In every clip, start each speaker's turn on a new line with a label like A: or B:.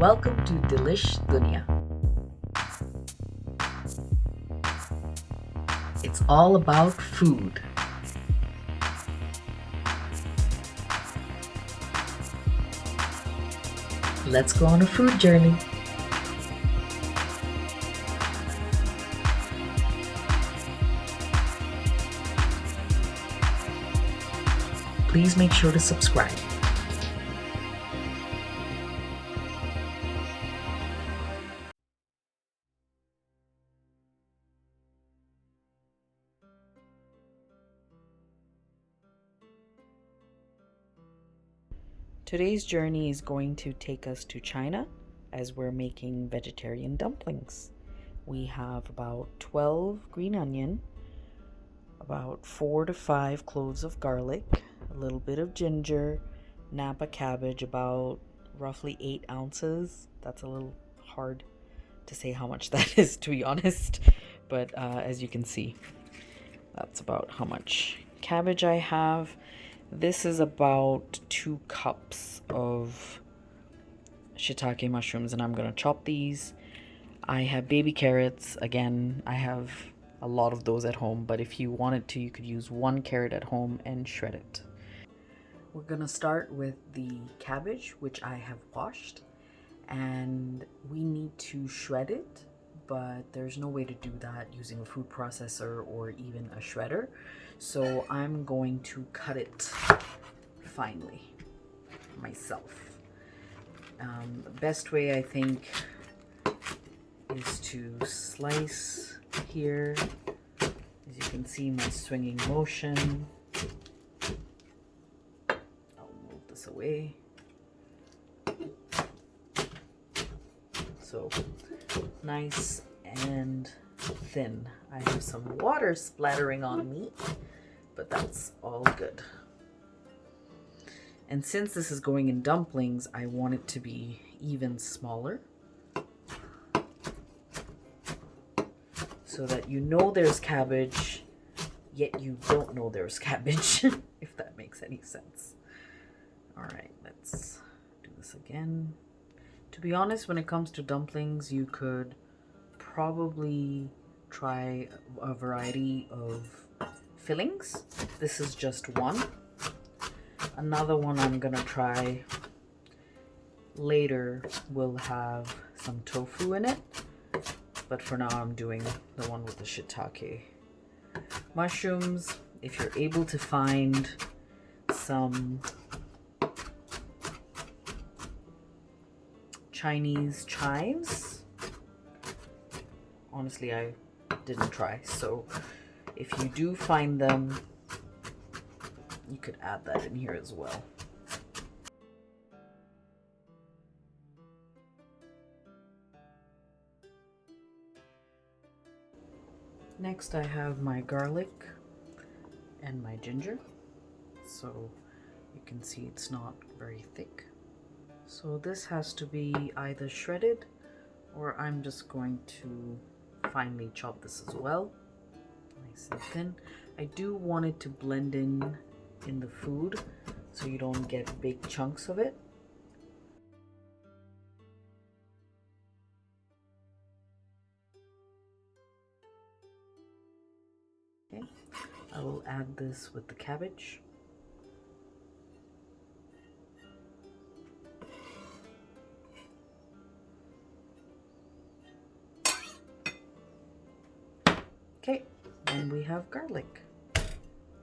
A: Welcome to Delish, Dunia. It's all about food. Let's go on a food journey. Please make sure to subscribe. Today's journey is going to take us to China as we're making vegetarian dumplings. We have about 12 green onion, about 4 to 5 cloves of garlic, a little bit of ginger, Napa cabbage, about roughly 8 ounces. That's a little hard to say how much that is, to be honest, but as you can see, that's about how much cabbage I have. This is about 2 cups of shitake mushrooms, and I'm gonna chop these. I have baby carrots. Again, I have a lot of those at home, but if you wanted to, you could use 1 carrot at home and shred it. We're gonna start with the cabbage, which I have washed, and we need to shred it, but there's no way to do that using a food processor or even a shredder. So I'm going to cut it finely myself. The best way, I think, is to slice here. As you can see, my swinging motion. I'll move this away. So nice and thin. I have some water splattering on me, but that's all good. And since this is going in dumplings, I want it to be even smaller, so that you know there's cabbage, yet you don't know there's cabbage, if that makes any sense. All right, let's do this again. To be honest, when it comes to dumplings, you could probably try a variety of fillings. This is just one. Another one I'm gonna try later will have some tofu in it, but for now I'm doing the one with the shiitake mushrooms. If you're able to find some Chinese chives, honestly I didn't try, so if you do find them, you could add that in here as well. Next I have my garlic and my ginger, so you can see it's not very thick. So this has to be either shredded, or I'm just going to finely chop this as well, nice and thin. I do want it to blend in the food so you don't get big chunks of it. Okay, I will add this with the cabbage. Okay, and we have garlic.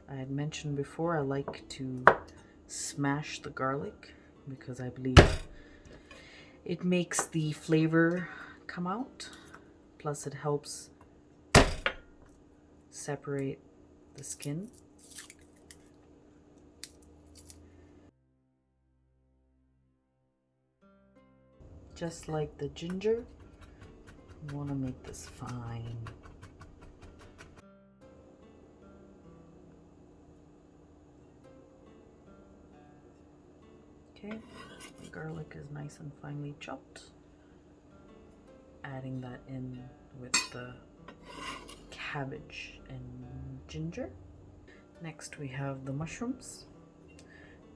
A: I had mentioned before I like to smash the garlic because I believe it makes the flavor come out. Plus it helps separate the skin. Just like the ginger, you want to make this fine. Okay, the garlic is nice and finely chopped. Adding that in with the cabbage and ginger. Next we have the mushrooms,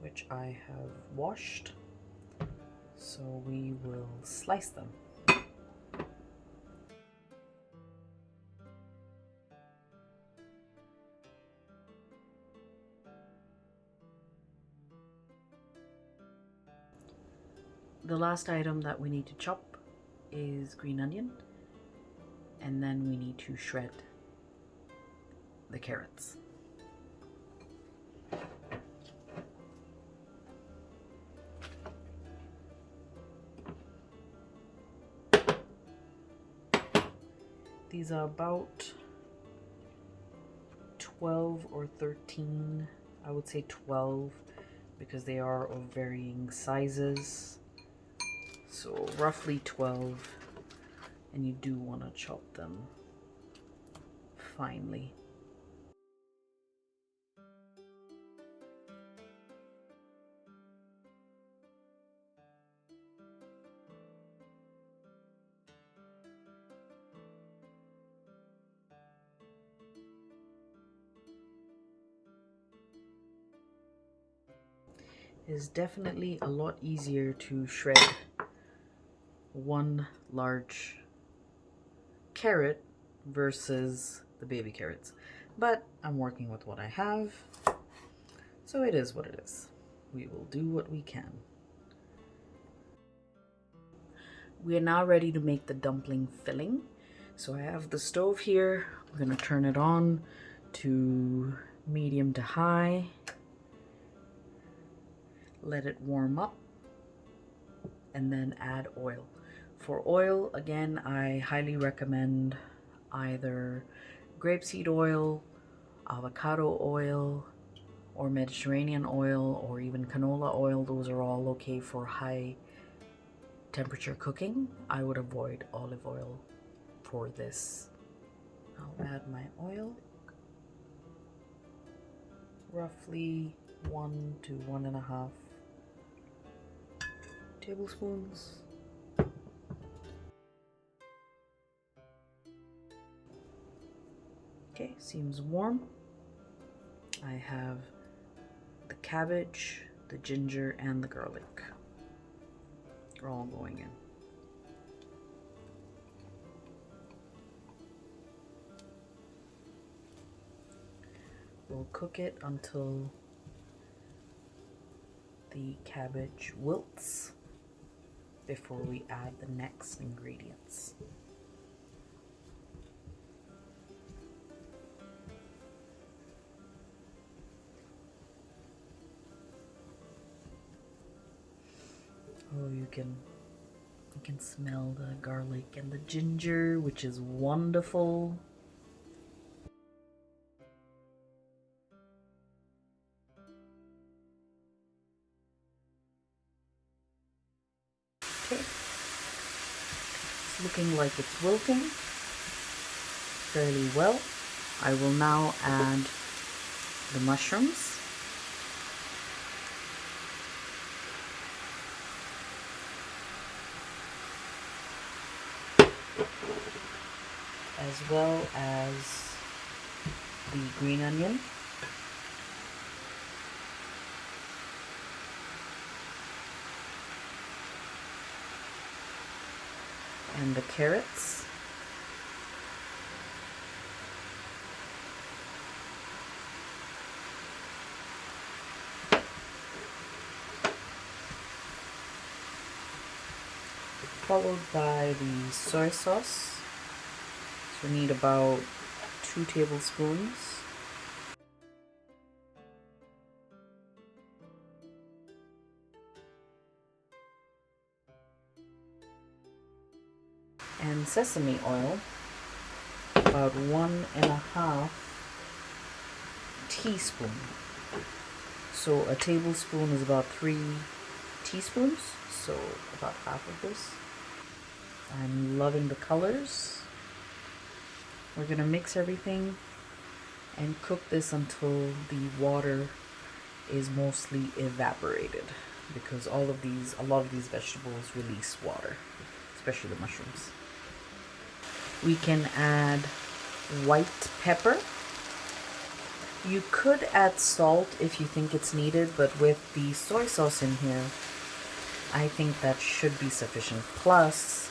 A: which I have washed. So we will slice them. The last item that we need to chop is green onion, and then we need to shred the carrots. These are about 12 or 13, I would say 12, because they are of varying sizes. So roughly 12, and you do want to chop them finely. It is definitely a lot easier to shred one large carrot versus the baby carrots, but I'm working with what I have, so it is what it is. We will do what we can. We are now ready to make the dumpling filling. So I have the stove here. I'm gonna turn it on to medium to high. Let it warm up and then add oil. For oil, again, I highly recommend either grapeseed oil, avocado oil, or Mediterranean oil, or even canola oil. Those are all okay for high temperature cooking. I would avoid olive oil for this. I'll add my oil, roughly 1 to 1.5 tablespoons. Okay, seems warm. I have the cabbage, the ginger, and the garlic. They're all going in. We'll cook it until the cabbage wilts before we add the next ingredients. Oh, you can smell the garlic and the ginger, which is wonderful. Okay, it's looking like it's wilting fairly well. I will now add the mushrooms. As well as the green onion. And the carrots. Followed by the soy sauce. So we need about 2 tablespoons. And sesame oil, about 1.5 teaspoons. So a tablespoon is about 3 teaspoons, so about half of this. I'm loving the colors. We're gonna mix everything and cook this until the water is mostly evaporated, because a lot of these vegetables release water, especially the mushrooms. We can add white pepper. You could add salt if you think it's needed, but with the soy sauce in here, I think that should be sufficient. Plus,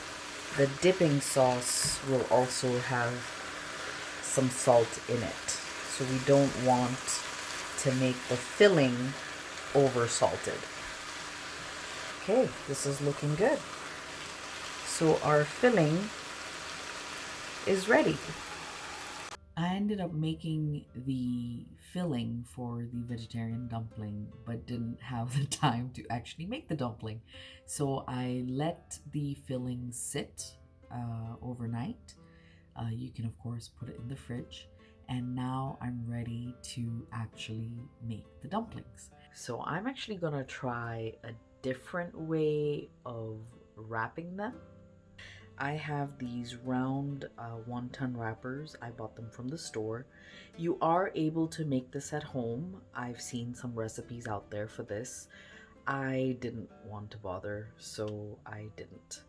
A: the dipping sauce will also have some salt in it. So we don't want to make the filling over salted. Okay, this is looking good. So our filling is ready. I ended up making the filling for the vegetarian dumpling, but didn't have the time to actually make the dumpling. So I let the filling sit overnight. You can, of course, put it in the fridge. And now I'm ready to actually make the dumplings. So I'm actually gonna try a different way of wrapping them. I have these round wonton wrappers. I bought them from the store. You are able to make this at home. I've seen some recipes out there for this. I didn't want to bother, so I didn't.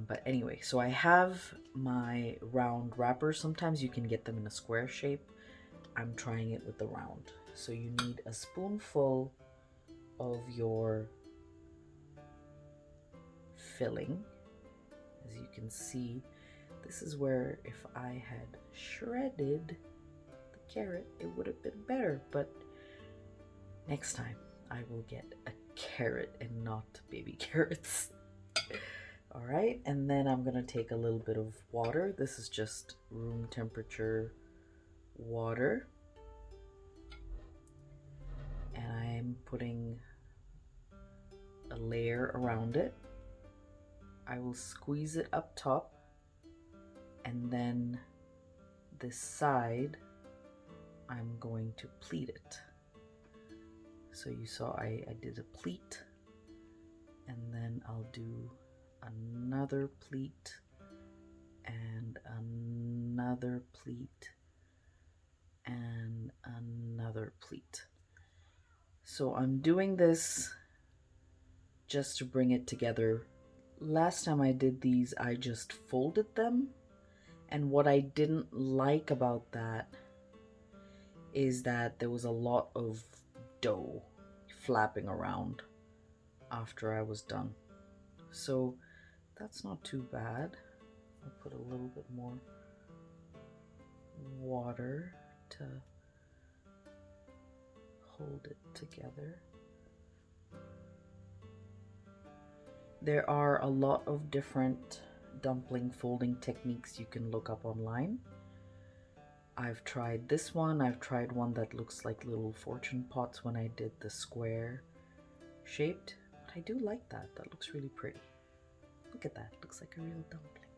A: But anyway, so I have my round wrappers. Sometimes you can get them in a square shape. I'm trying it with the round. So you need a spoonful of your filling. As you can see, this is where if I had shredded the carrot, it would have been better. But next time I will get a carrot and not baby carrots. All right, and then I'm gonna take a little bit of water. This is just room temperature water. And I'm putting a layer around it. I will squeeze it up top, and then this side I'm going to pleat it. So you saw I did a pleat, and then I'll do another pleat and another pleat and another pleat. So I'm doing this just to bring it together. Last time I did these, I just folded them. And what I didn't like about that is that there was a lot of dough flapping around after I was done. So that's not too bad. I'll put a little bit more water to hold it together. There are a lot of different dumpling folding techniques you can look up online. I've tried this one. I've tried one that looks like little fortune pots when I did the square shaped. But I do like that. That looks really pretty. Look at that. Looks like a real dumpling.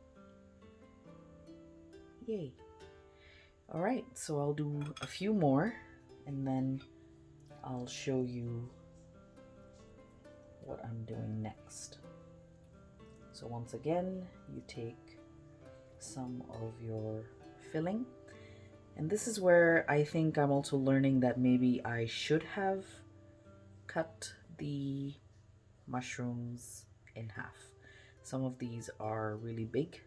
A: Yay. All right, so I'll do a few more and then I'll show you what I'm doing next. So once again, you take some of your filling, and this is where I think I'm also learning that maybe I should have cut the mushrooms in half. Some of these are really big,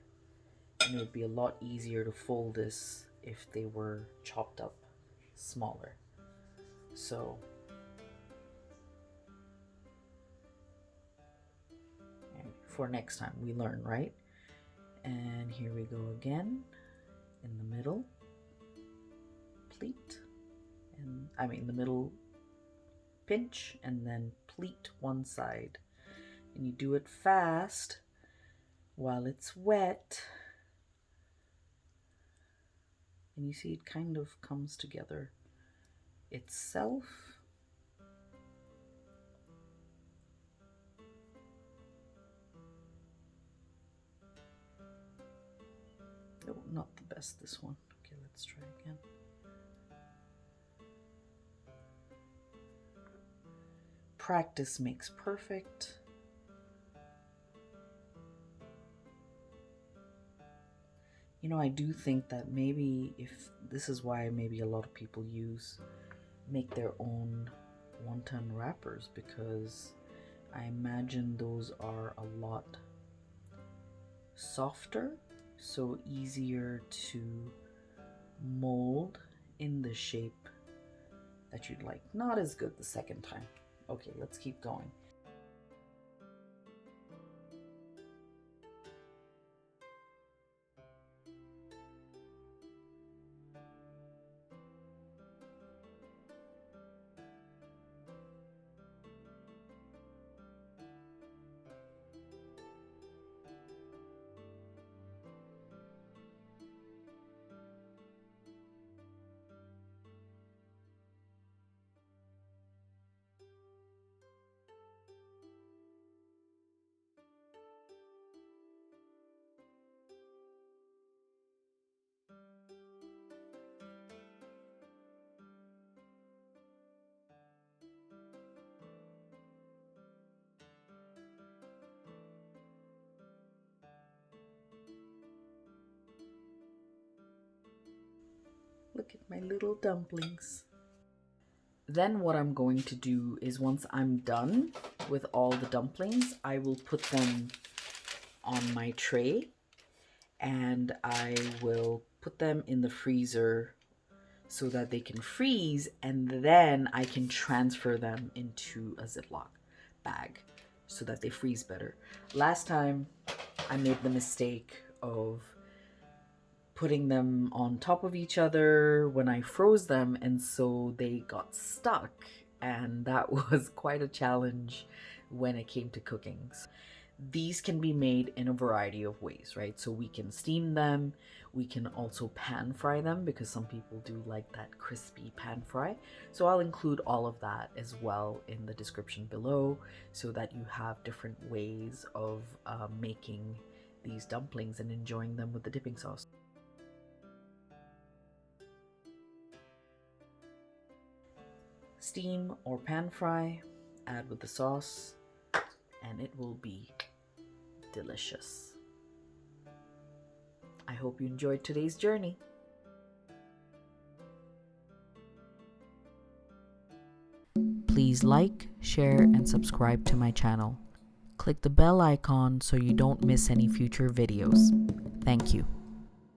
A: and it would be a lot easier to fold this if they were chopped up smaller. So for next time we learn, right? And here we go again in the middle pleat, and I mean the middle pinch, and then pleat one side, and you do it fast while it's wet, and you see it kind of comes together itself. Oh, not the best, this one. Okay, let's try again. Practice makes perfect. You know, I do think that maybe if this is why maybe a lot of people make their own wonton wrappers, because I imagine those are a lot softer, so easier to mold in the shape that you'd like. Not as good the second time. Okay, let's keep going. Look at my little dumplings. Then what I'm going to do is once I'm done with all the dumplings, I will put them on my tray and I will put them in the freezer so that they can freeze, and then I can transfer them into a Ziploc bag so that they freeze better. Last time I made the mistake of putting them on top of each other when I froze them, and so they got stuck, and that was quite a challenge when it came to cooking. These can be made in a variety of ways, right? So we can steam them, we can also pan fry them because some people do like that crispy pan fry. So I'll include all of that as well in the description below so that you have different ways of making these dumplings and enjoying them with the dipping sauce. Steam or pan fry, add with the sauce, and it will be delicious. I hope you enjoyed today's journey. Please like, share, and subscribe to my channel. Click the bell icon so you don't miss any future videos. Thank you.